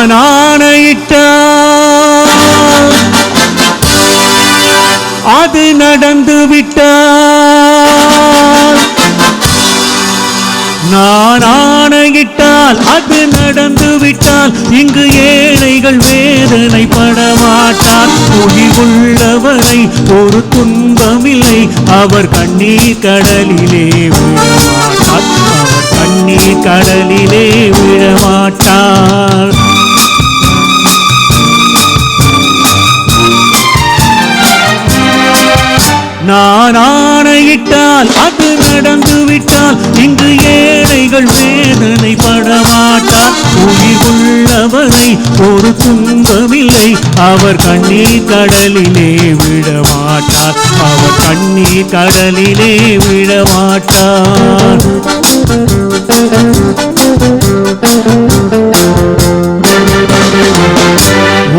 நான் ஆணையிட்டால் அது நடந்து விட்டால், நான் ஆணையிட்டால் அது நடந்து விட்டால், இங்கு ஏழைகள் வேதனைப்பட மாட்டார். உயிர்வுள்ளவரை ஒரு துன்பமில்லை, அவர் கண்ணீர் கடலிலே விழமாட்டார், அவர் கண்ணீர் கடலிலே விழமாட்டார். நான் ஆணையிட்டால் அது நடந்து விட்டால், இங்கு ஏழைகள் வேதனைப்பட மாட்டார். உயிர்வுள்ளவரை ஒரு துன்பமில்லை, அவர் கண்ணீர் கடலிலே விழமாட்டார், அவர் கண்ணீர் கடலிலே விழமாட்டார்.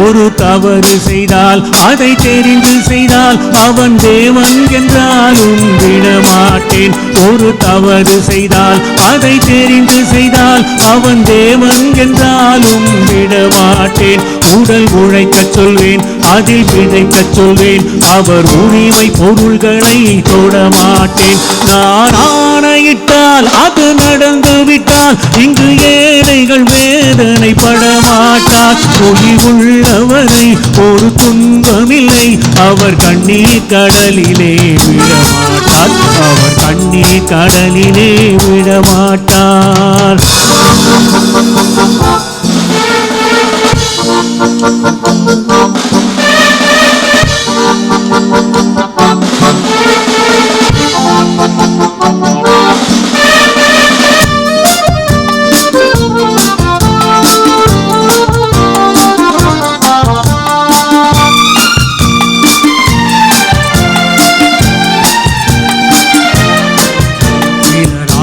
ஒரு தவறு செய்தால் அதை தெரிந்து செய்தால் அவன் தேவன் என்றாலும் விடமாட்டேன். ஒரு தவறு செய்தால் அதை தெரிந்து செய்தால் அவன் தேவன் என்றாலும் விடமாட்டேன். உடல் உழைக்கச் சொல்வேன், அதில் விதைக்கச் சொல்வேன், அவர் உரிமை பொருள்களை தொடமாட்டேன். நான் ஆணையிட்டால் அது நடந்து விட்டால், இங்கு ஏழைகள் வேதனைப்பட மாட்டார். உயிர்வுள்ளவரை ஒரு துன்பமில்லை, அவர் கண்ணீர் கடலிலே விழமாட்டார், அவர் கண்ணீர் கடலிலே விழமாட்டார்.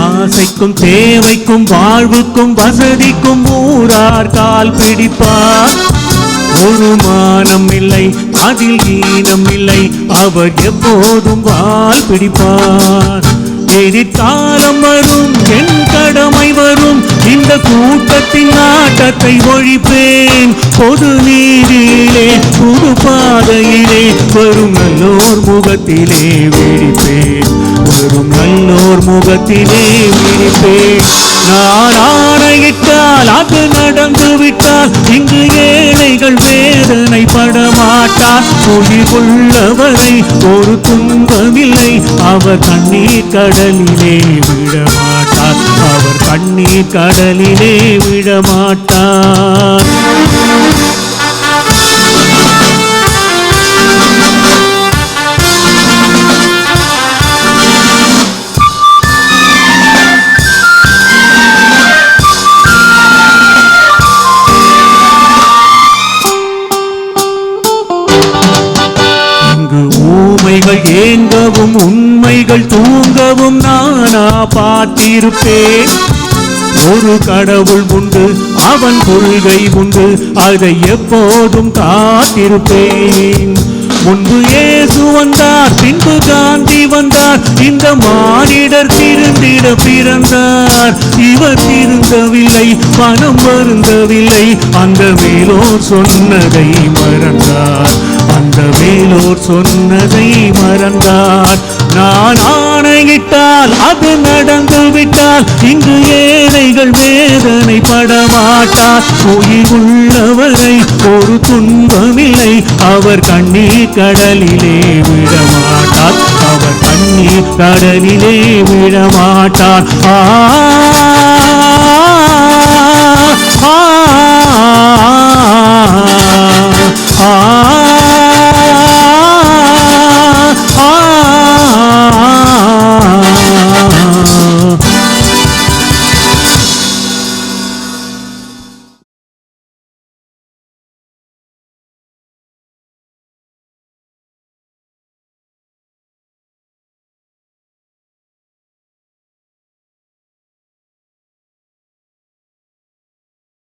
ஆசைக்கும் தேவைக்கும் வாழ்வுக்கும் வசதிக்கும் ஊரார் கால் பிடிப்பார். ஒரு மானம் இல்லை, அதில் ஈனம் இல்லை, அவர் எப்போதும் வால் பிடிப்பார். எதிர்காலம் வரும், என் கடமை வரும், இந்த கூட்டத்தின் நாட்டத்தை ஒழிப்பேன். பொது நீதியிலே புது பாதையிலே வரும் நல்லோர் முகத்திலே விழிப்பேன், வரும் நல்லோர் முகத்திலே விழிப்பேன். நான் ஆணையிட்டால் அது நடந்து விட்டால், இங்கு ஏழைகள் வேதனைப்பட மாட்டார். உயிர்வுள்ளவரை ஒரு துன்பமில்லை, அவர் கண்ணீர் கடலிலே விழமாட்டார், அவர் கண்ணீர் கடலிலே விழமாட்டார். ஊமைகள் ஏங்கவும் உண்மைகள் தூங்கவும் நானா பார்த்திருப்பேன். ஒரு கடவுள் உண்டு, அவன் கொள்கை உண்டு, அதை எப்போதும் காத்திருப்பேன். முன்பு இயேசு வந்தார், பின்பு காந்தி வந்தார், இந்த மானிடர் திருந்திட பிறந்தார். இவர் திருந்தவில்லை, மனம் வருந்தவில்லை, அந்த மேலோர் சொன்னதை மறந்தார், அந்த மேலோர் சொன்னதை மறந்தார். நான் ஆணையிட்டால் அது நடந்து விட்டால், இங்கு ஏழைகள் வேதனைப்பட மாட்டார். உயிர்வுள்ளவரை ஒரு துன்பமில்லை, அவர் கண்ணீர் கடலிலே விழமாட்டார், அவர் கண்ணீர் கடலிலே விழமாட்டார்.